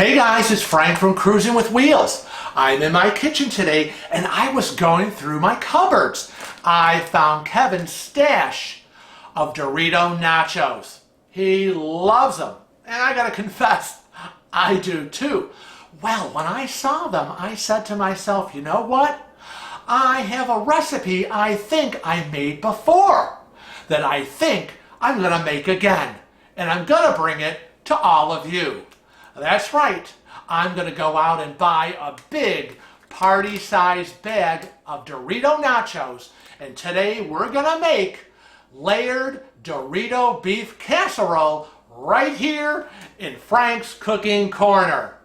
Hey guys, it's Frank from Cruising with Wheels. I'm in my kitchen today and I was going through my cupboards. I found Kevin's stash of Dorito nachos. He loves them, and I gotta confess, I do too. Well, when I saw them, I said to myself, you know what? I have a recipe I think I made before that I think I'm gonna make again, and I'm gonna bring it to all of you. That's right, I'm going to go out and buy a big party-sized bag of Dorito nachos, and today we're going to make layered Dorito beef casserole right here in Frank's Cooking Corner.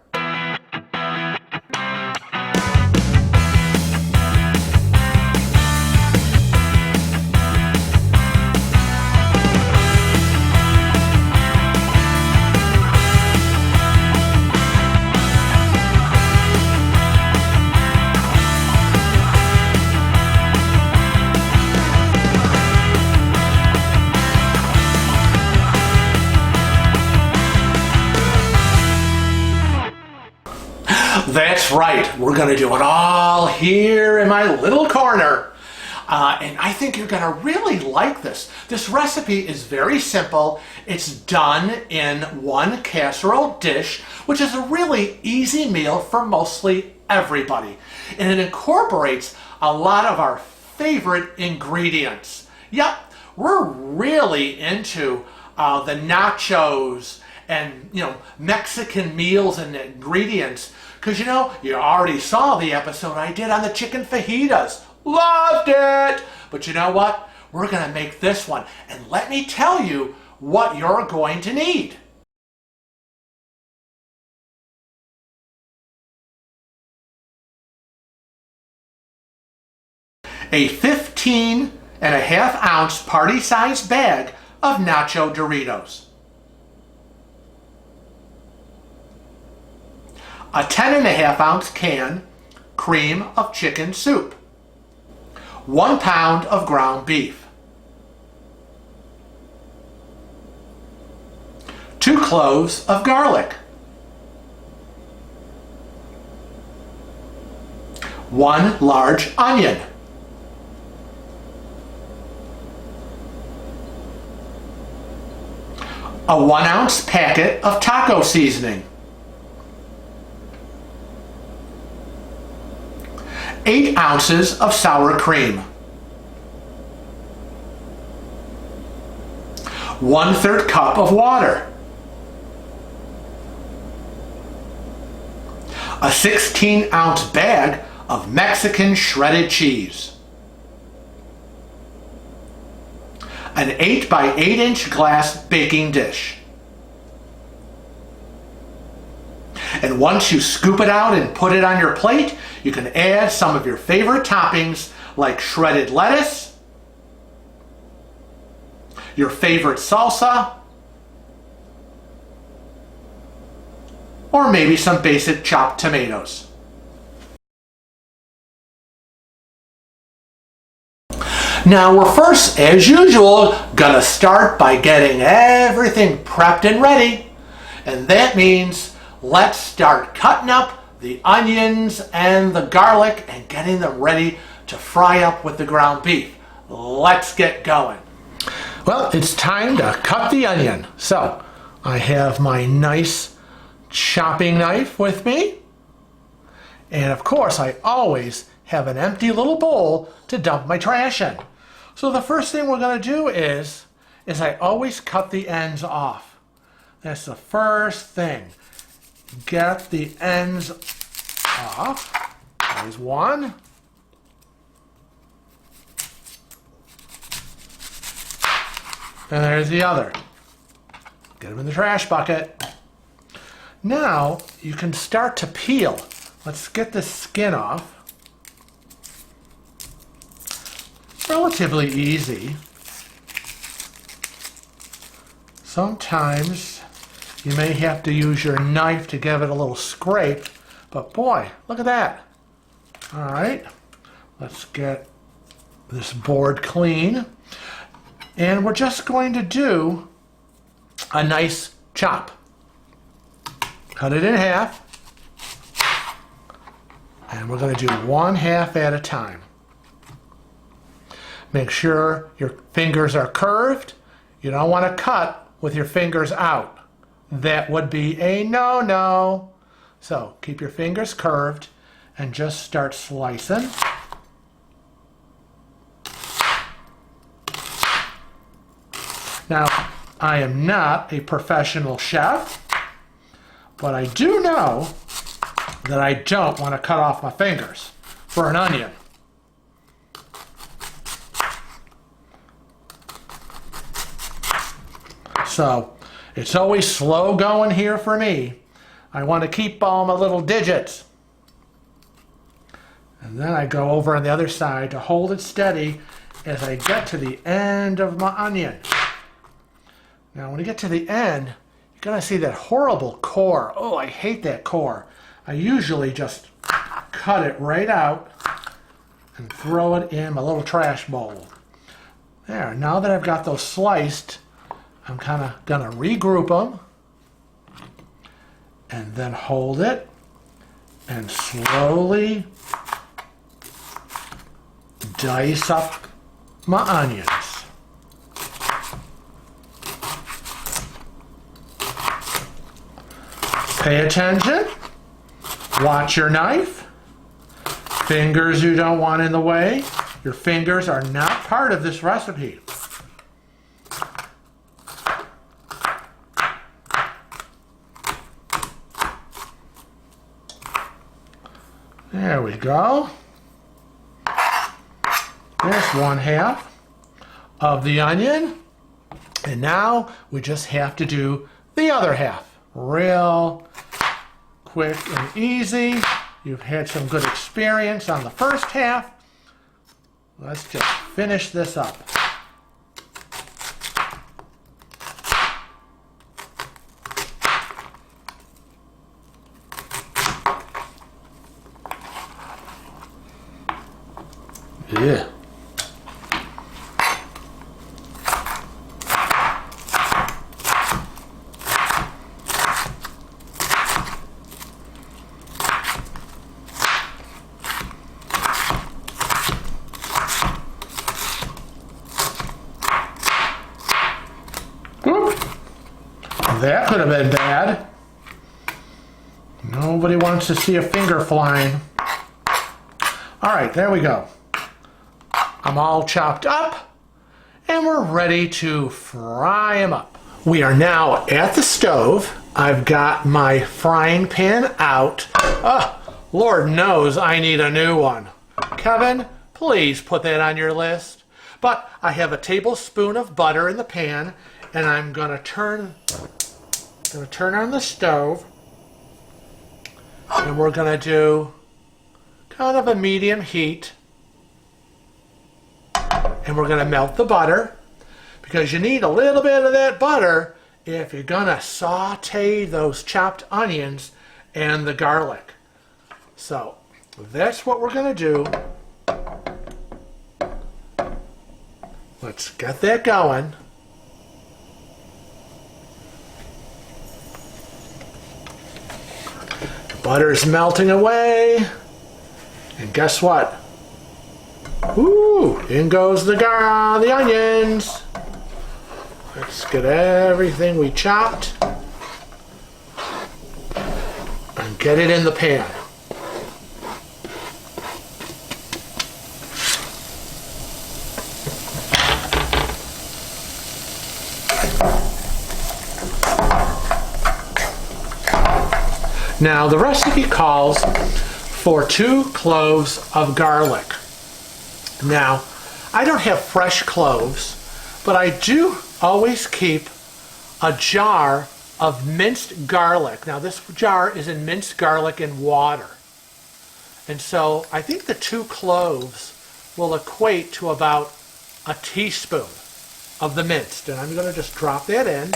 That's right, we're going to do it all here in my little corner. And I think you're going to really like this. This recipe is very simple. It's done in one casserole dish, which is a really easy meal for mostly everybody. And it incorporates a lot of our favorite ingredients. Yep, we're really into the nachos and Mexican meals and ingredients. Because you already saw the episode I did on the chicken fajitas. Loved it! But you know what? We're going to make this one. And let me tell you what you're going to need. A 15.5-ounce party-sized bag of nacho Doritos. A 10.5-ounce can cream of chicken soup. 1 pound of ground beef. 2 cloves of garlic. 1 large onion. A 1-ounce packet of taco seasoning. 8 ounces of sour cream. 1/3 cup of water. A 16-ounce bag of Mexican shredded cheese. An 8 by 8-inch glass baking dish. And once you scoop it out and put it on your plate, you can add some of your favorite toppings like shredded lettuce, your favorite salsa, or maybe some basic chopped tomatoes. Now we're first, as usual, gonna start by getting everything prepped and ready. And that means let's start cutting up the onions and the garlic and getting them ready to fry up with the ground beef. Let's get going. Well, it's time to cut the onion. So I have my nice chopping knife with me. And of course, I always have an empty little bowl to dump my trash in. So the first thing we're going to do is I always cut the ends off. That's the first thing. Get the ends off. There's one. And there's the other. Get them in the trash bucket. Now you can start to peel. Let's get the skin off. Relatively easy. Sometimes you may have to use your knife to give it a little scrape, but boy, look at that. All right, let's get this board clean. And we're just going to do a nice chop. Cut it in half. And we're going to do 1/2 at a time. Make sure your fingers are curved. You don't want to cut with your fingers out. That would be a no-no. So keep your fingers curved and just start slicing. Now, I am not a professional chef, but I do know that I don't want to cut off my fingers for an onion. So it's always slow going here for me. I want to keep all my little digits. And then I go over on the other side to hold it steady as I get to the end of my onion. Now when you get to the end, you're going to see that horrible core. Oh, I hate that core. I usually just cut it right out and throw it in my little trash bowl. There, now that I've got those sliced, I'm kind of going to regroup them and then hold it and slowly dice up my onions. Pay attention. Watch your knife. Fingers you don't want in the way. Your fingers are not part of this recipe. There we go. There's 1/2 of the onion. And now we just have to do the other half. Real quick and easy. You've had some good experience on the first half. Let's just finish this up. Yeah. That could have been bad. Nobody wants to see a finger flying. All right, there we go. I'm all chopped up, and we're ready to fry them up. We are now at the stove. I've got my frying pan out. Oh, Lord knows I need a new one. Kevin, please put that on your list. But I have a tablespoon of butter in the pan, and I'm gonna turn on the stove, and we're gonna do kind of a medium heat. And we're going to melt the butter, because you need a little bit of that butter if you're going to saute those chopped onions and the garlic. So that's what we're going to do. Let's get that going. The butter's melting away. And guess what? Ooh, in goes the onions. Let's get everything we chopped and get it in the pan. Now the recipe calls for 2 cloves of garlic. Now, I don't have fresh cloves, but I do always keep a jar of minced garlic. Now, this jar is in minced garlic and water. And so I think the 2 cloves will equate to about a teaspoon of the minced. And I'm going to just drop that in.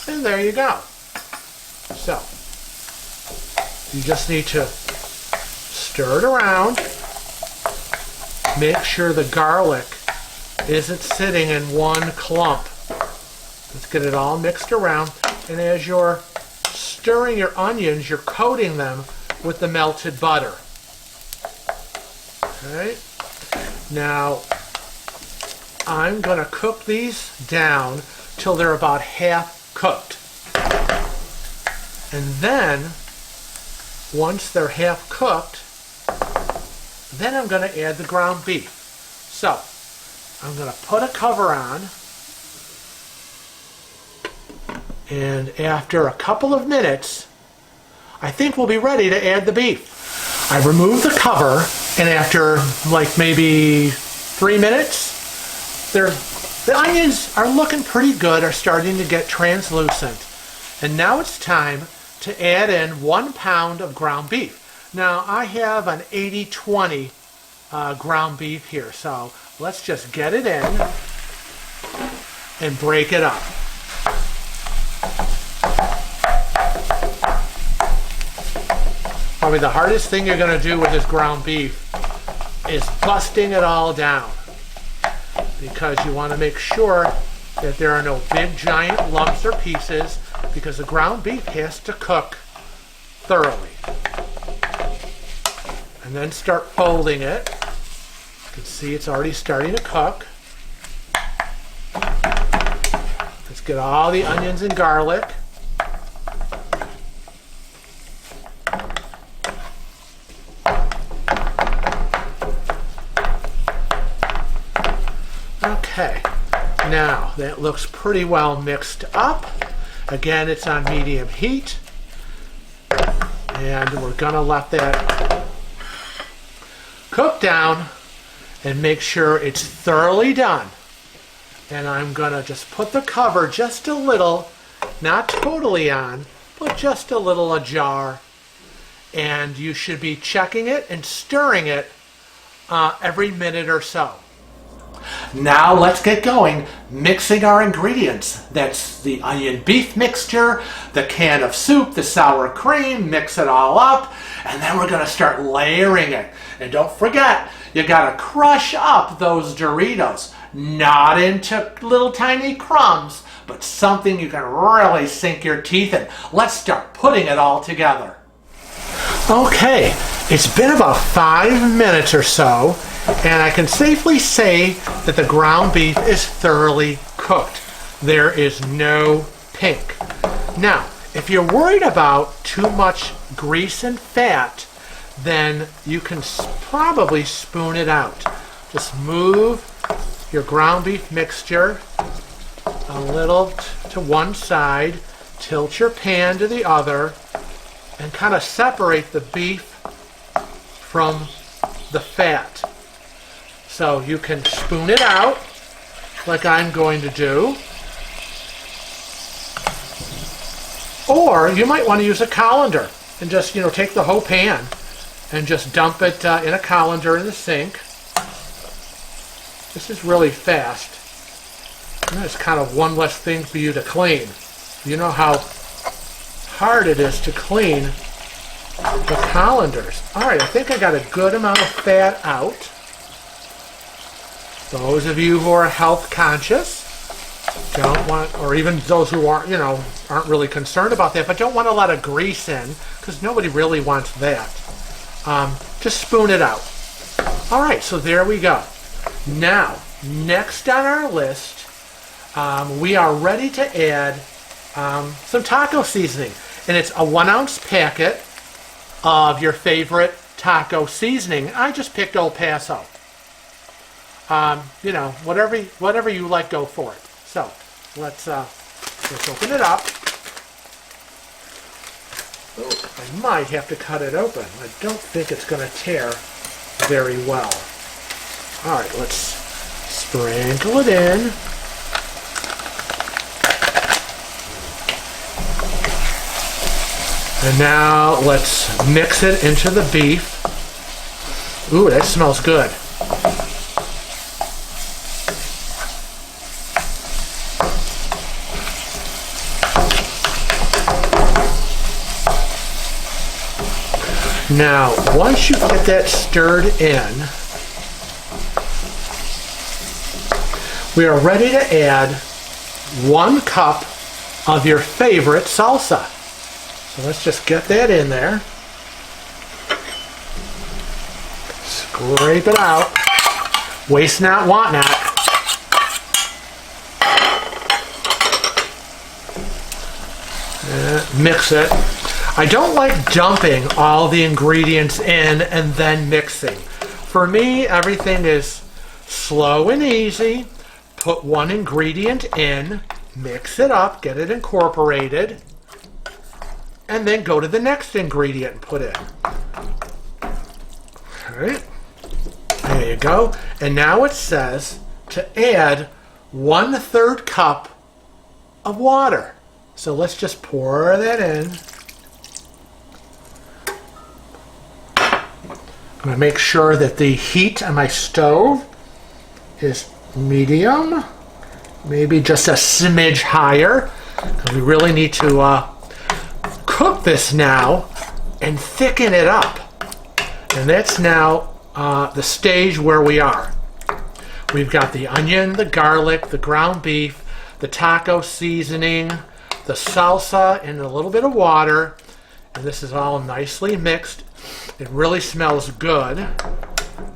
And there you go. So, you just need to stir it around. Make sure the garlic isn't sitting in one clump. Let's get it all mixed around. And as you're stirring your onions, you're coating them with the melted butter. Okay. Now, I'm going to cook these down till they're about half cooked. And then, once they're half cooked, then I'm going to add the ground beef. So, I'm going to put a cover on, and after a couple of minutes, I think we'll be ready to add the beef. I remove the cover, and after like maybe 3 minutes, the onions are looking pretty good, are starting to get translucent. And now it's time to add in 1 pound of ground beef. Now I have an 80-20 ground beef here, so let's just get it in and break it up. Probably the hardest thing you're going to do with this ground beef is busting it all down, because you want to make sure that there are no big giant lumps or pieces, because the ground beef has to cook thoroughly. And then start folding it. You can see it's already starting to cook. Let's get all the onions and garlic. Okay, now that looks pretty well mixed up. Again, it's on medium heat, and we're gonna let that cook down and make sure it's thoroughly done. And I'm gonna just put the cover just a little, not totally on, but just a little ajar. And you should be checking it and stirring it every minute or so. Now let's get going mixing our ingredients. That's the onion beef mixture, the can of soup, the sour cream, mix it all up, and then we're going to start layering it. And don't forget, you got to crush up those Doritos, not into little tiny crumbs, but something you can really sink your teeth in. Let's start putting it all together. Okay, it's been about 5 minutes or so, and I can safely say that the ground beef is thoroughly cooked. There is no pink. Now, if you're worried about too much grease and fat, then you can probably spoon it out. Just move your ground beef mixture a little to one side, tilt your pan to the other, and kind of separate the beef from the fat. So you can spoon it out like I'm going to do. Or you might want to use a colander and just, take the whole pan and just dump it in a colander in the sink. This is really fast. And it's kind of one less thing for you to clean. You know how hard it is to clean the colanders. Alright, I think I got a good amount of fat out. Those of you who are health conscious don't want, or even those who aren't, aren't really concerned about that, but don't want a lot of grease in, because nobody really wants that. Just spoon it out. Alright, so there we go. Now, next on our list, we are ready to add some taco seasoning. And it's a 1 ounce packet of your favorite taco seasoning. I just picked El Paso. Whatever you like, go for it. So let's open it up. Oh, I might have to cut it open. I don't think it's going to tear very well. All right, let's sprinkle it in. And now let's mix it into the beef. Ooh, that smells good. Now, once you get that stirred in, we are ready to add 1 cup of your favorite salsa. So let's just get that in there. Scrape it out. Waste not, want not. Mix it. I don't like dumping all the ingredients in and then mixing. For me, everything is slow and easy. Put one ingredient in, mix it up, get it incorporated, and then go to the next ingredient and put in. All right. There you go. And now it says to add 1/3 cup of water. So let's just pour that in. I'm going to make sure that the heat on my stove is medium, maybe just a smidge higher, because we really need to cook this now and thicken it up. And that's now the stage where we are. We've got the onion, the garlic, the ground beef, the taco seasoning, the salsa, and a little bit of water. And this is all nicely mixed. It really smells good.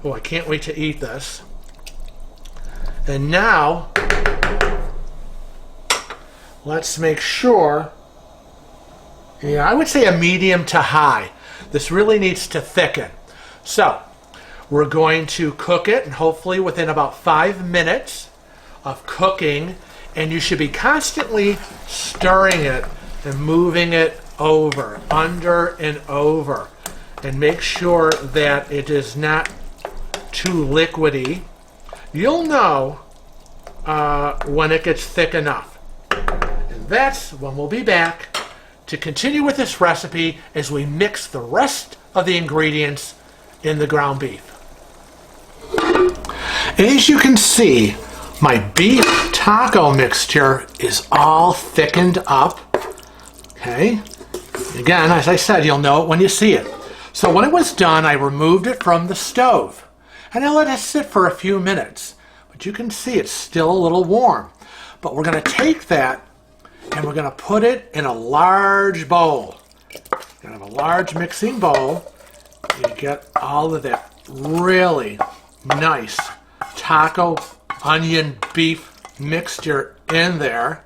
Oh, I can't wait to eat this. And now, let's make sure, I would say a medium to high. This really needs to thicken. So, we're going to cook it, and hopefully within about 5 minutes of cooking, and you should be constantly stirring it and moving it over, under and over, and make sure that it is not too liquidy. You'll know when it gets thick enough. And that's when we'll be back to continue with this recipe as we mix the rest of the ingredients in the ground beef. As you can see, my beef taco mixture is all thickened up. Okay. Again, as I said, you'll know it when you see it. So when it was done, I removed it from the stove. And I let it sit for a few minutes. But you can see it's still a little warm. But we're going to take that and we're going to put it in a large bowl. You're going to have a large mixing bowl. You get all of that really nice taco onion beef mixture in there.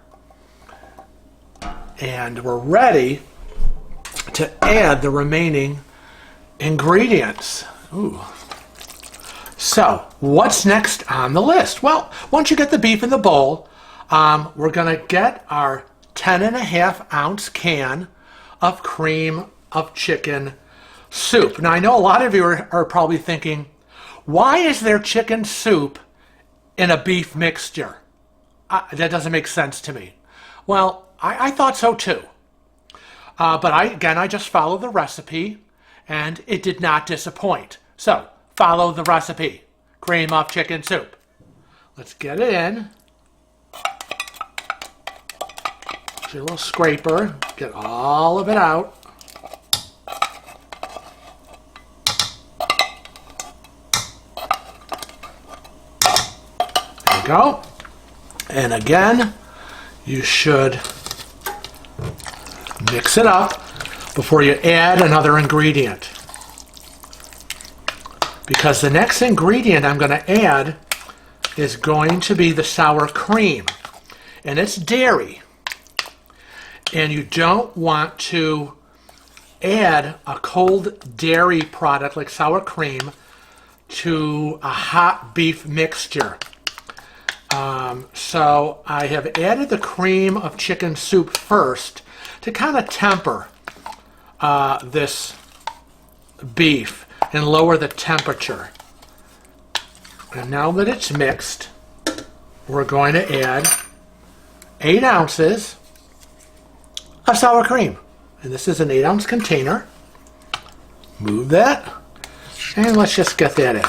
And we're ready to add the remaining ingredients. Ooh. So, what's next on the list? Well, once you get the beef in the bowl, we're going to get our 10.5-ounce can of cream of chicken soup. Now, I know a lot of you are probably thinking, why is there chicken soup in a beef mixture? That doesn't make sense to me. Well, I thought so too. But I just followed the recipe, and it did not disappoint. So, follow the recipe. Cream of chicken soup. Let's get it in. Use your little scraper. Get all of it out. There you go. And again, you should mix it up before you add another ingredient. Because the next ingredient I'm going to add is going to be the sour cream. And it's dairy. And you don't want to add a cold dairy product like sour cream to a hot beef mixture. So I have added the cream of chicken soup first to kind of temper this beef and lower the temperature. And now that it's mixed, we're going to add 8 ounces of sour cream. And this is an 8-ounce container. Move that. And let's just get that in.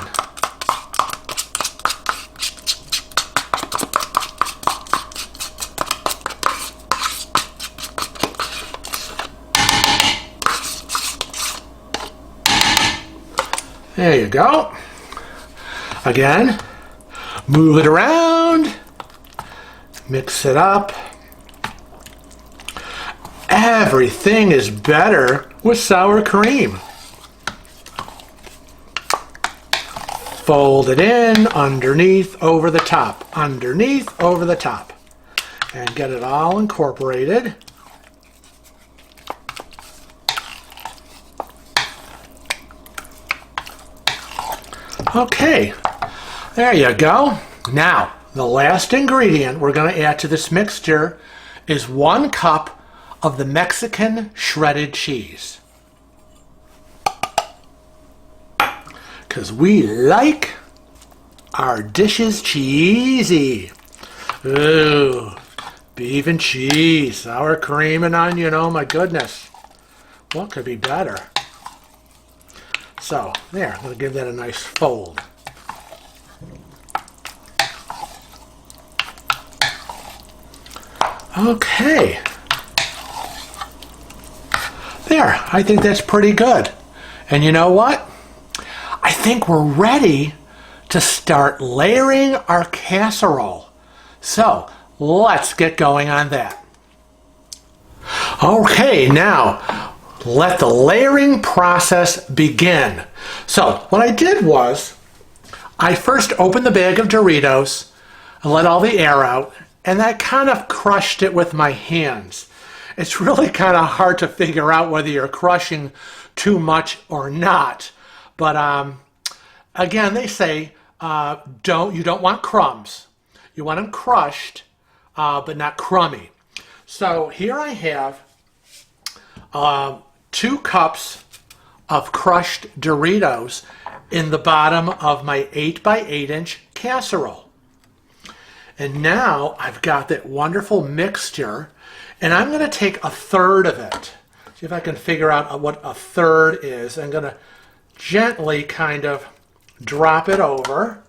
There you go. Again, move it around, mix it up, and Everything is better with sour cream. Fold it in, underneath, over the top, underneath, over the top. And get it all incorporated. Okay, there you go. Now, the last ingredient we're going to add to this mixture is 1 cup of the Mexican shredded cheese. Because we like our dishes cheesy. Ooh, beef and cheese, sour cream and onion, oh my goodness. What could be better? So, there, I'm going to give that a nice fold. Okay. There, I think that's pretty good. And you know what? I think we're ready to start layering our casserole. So, let's get going on that. Okay, now, let the layering process begin. So, what I did was, I first opened the bag of Doritos and let all the air out, and I kind of crushed it with my hands. It's really kind of hard to figure out whether you're crushing too much or not. But again, they say you don't want crumbs. You want them crushed, but not crummy. So here I have 2 cups of crushed Doritos in the bottom of my 8x8 inch casserole. And now I've got that wonderful mixture, and I'm going to take 1/3 of it. See if I can figure out what 1/3 is. I'm going to gently kind of drop it over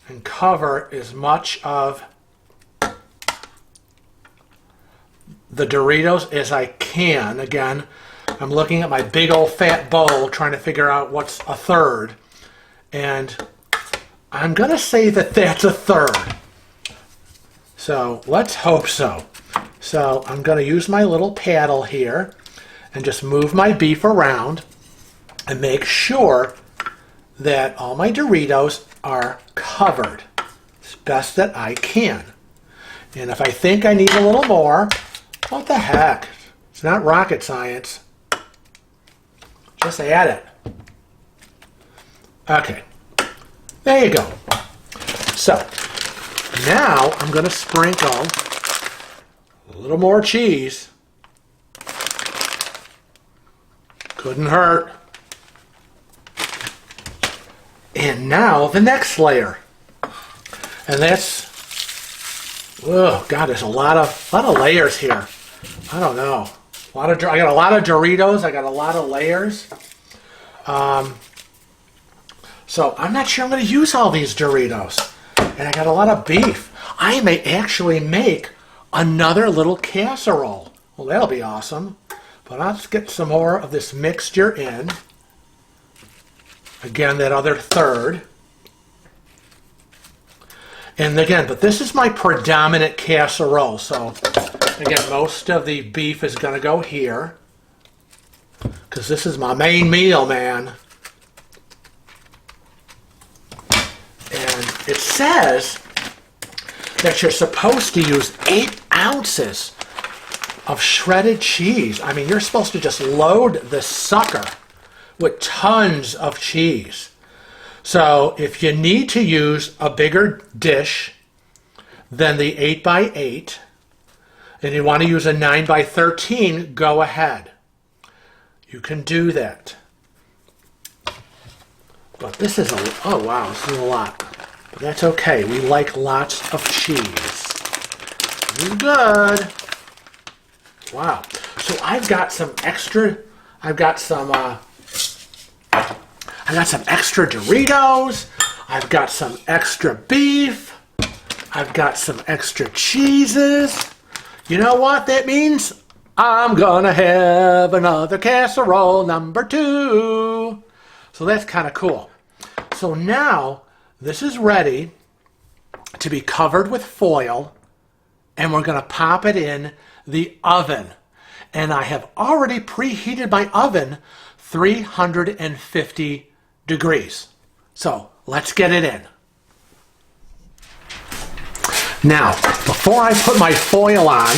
and cover as much of the Doritos as I can. Again, I'm looking at my big old fat bowl trying to figure out what's 1/3. And I'm going to say that that's 1/3. So let's hope so. So I'm going to use my little paddle here and just move my beef around and make sure that all my Doritos are covered as best that I can. And if I think I need a little more, what the heck? It's not rocket science. Just add it. Okay. There you go. So, now I'm going to sprinkle a little more cheese. Couldn't hurt. And now the next layer. And that's, oh God, there's a lot of layers here. I don't know. I got a lot of Doritos. I got a lot of layers. So I'm not sure I'm going to use all these Doritos. And I got a lot of beef. I may actually make another little casserole. Well, that'll be awesome. But let's get some more of this mixture in. Again, that other 1/3. And again, but this is my predominant casserole. So, again, most of the beef is going to go here. Because this is my main meal, man. And it says that you're supposed to use 8 ounces of shredded cheese. I mean, you're supposed to just load this sucker with tons of cheese. So if you need to use a bigger dish than the 8x8 and you want to use a 9x13, go ahead. You can do that. But this is oh wow, this is a lot. But that's okay. We like lots of cheese. This is good. Wow. So I've got some extra Doritos. I've got some extra beef. I've got some extra cheeses. You know what that means? I'm gonna have another casserole number 2. So that's kind of cool. So now this is ready to be covered with foil, and we're gonna pop it in the oven. and I have already preheated my oven 350 degrees. So let's get it in. Now, before I put my foil on,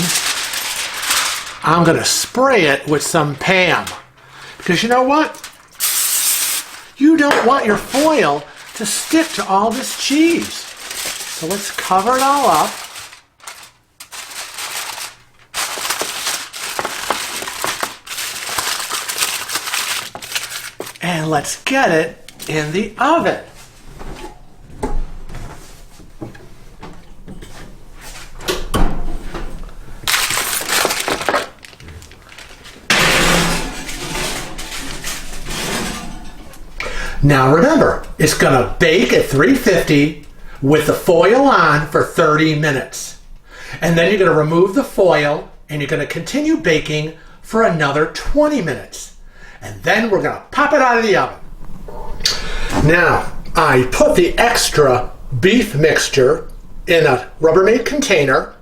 I'm going to spray it with some Pam. Because you know what? You don't want your foil to stick to all this cheese. So let's cover it all up. And let's get it in the oven. Now remember, it's going to bake at 350 with the foil on for 30 minutes. And then you're going to remove the foil and you're going to continue baking for another 20 minutes. And then we're going to pop it out of the oven. Now, I put the extra beef mixture in a Rubbermaid container,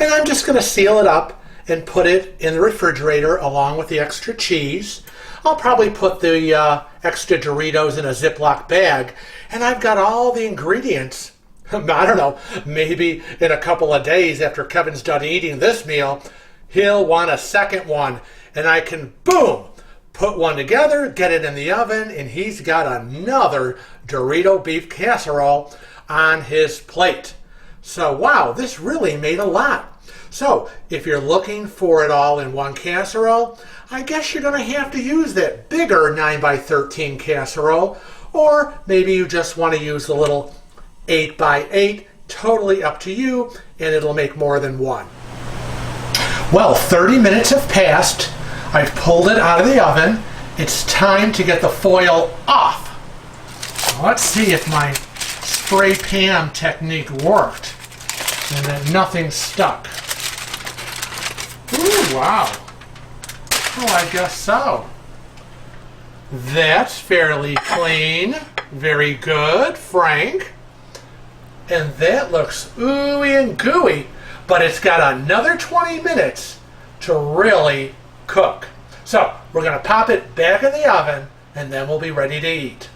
and I'm just going to seal it up and put it in the refrigerator along with the extra cheese. I'll probably put the extra Doritos in a Ziploc bag, and I've got all the ingredients. I don't know, maybe in a couple of days after Kevin's done eating this meal, he'll want a second one, and I can, boom, put one together, get it in the oven, and he's got another Dorito beef casserole on his plate. So, wow, this really made a lot. So, if you're looking for it all in one casserole, I guess you're going to have to use that bigger 9x13 casserole, or maybe you just want to use the little 8x8, totally up to you, and it'll make more than one. Well, 30 minutes have passed. I've pulled it out of the oven. It's time to get the foil off. Let's see if my spray Pam technique worked and that nothing stuck. Ooh, wow. Oh, I guess so. That's fairly clean. Very good, Frank. And that looks ooey and gooey, but it's got another 20 minutes to really cook. So we're going to pop it back in the oven, and then we'll be ready to eat.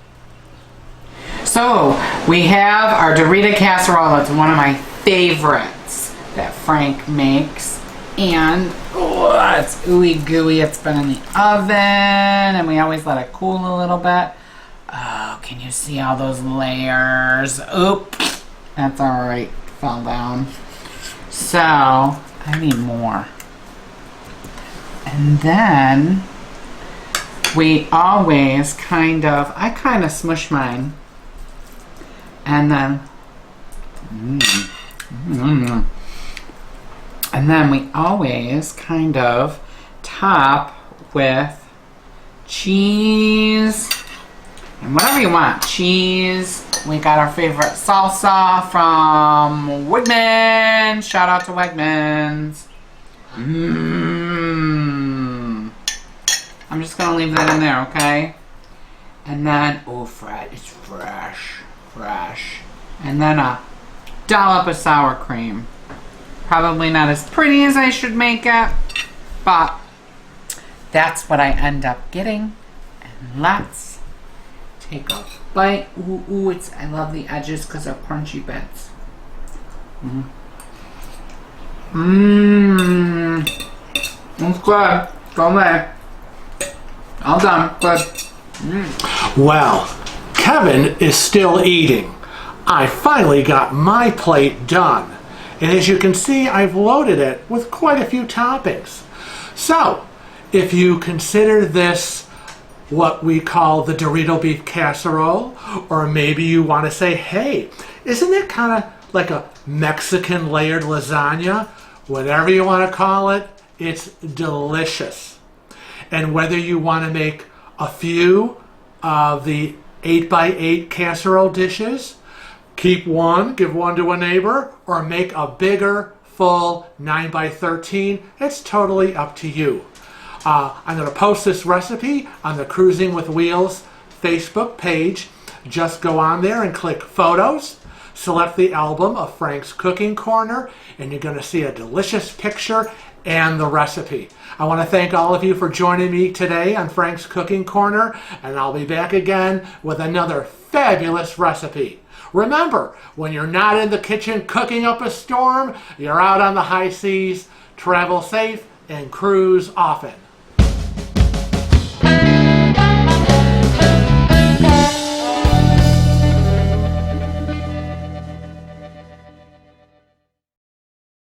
So we have our Dorito casserole. It's one of my favorites that Frank makes. And it's ooey gooey. It's been in the oven, and we always let it cool a little bit. Oh, can you see all those layers? Oop, that's all right. Fell down. So I need more. And then we always I kind of smush mine, and then and then we always kind of top with cheese and whatever you want. Cheese. We got our favorite salsa from Wegmans. Shout out to Wegmans. I'm just gonna leave that in there, okay? And then, oh, it's fresh. And then a dollop of sour cream. Probably not as pretty as I should make it, but that's what I end up getting. And let's take a bite. Ooh, I love the edges because they're crunchy bits. It's good. Go away. All done. Good. Well, Kevin is still eating. I finally got my plate done. And as you can see, I've loaded it with quite a few toppings. So, if you consider this what we call the Dorito beef casserole, or maybe you want to say, hey, isn't it kind of like a Mexican layered lasagna? Whatever you want to call it, it's delicious. And whether you want to make a few of the 8x8 casserole dishes, keep one, give one to a neighbor, or make a bigger, full 9x13. It's totally up to you. I'm going to post this recipe on the Cruising with Wheels Facebook page. Just go on there and click Photos. Select the album of Frank's Cooking Corner, and you're going to see a delicious picture and the recipe. I want to thank all of you for joining me today on Frank's Cooking Corner, and I'll be back again with another fabulous recipe. Remember, when you're not in the kitchen cooking up a storm, you're out on the high seas. Travel safe and cruise often.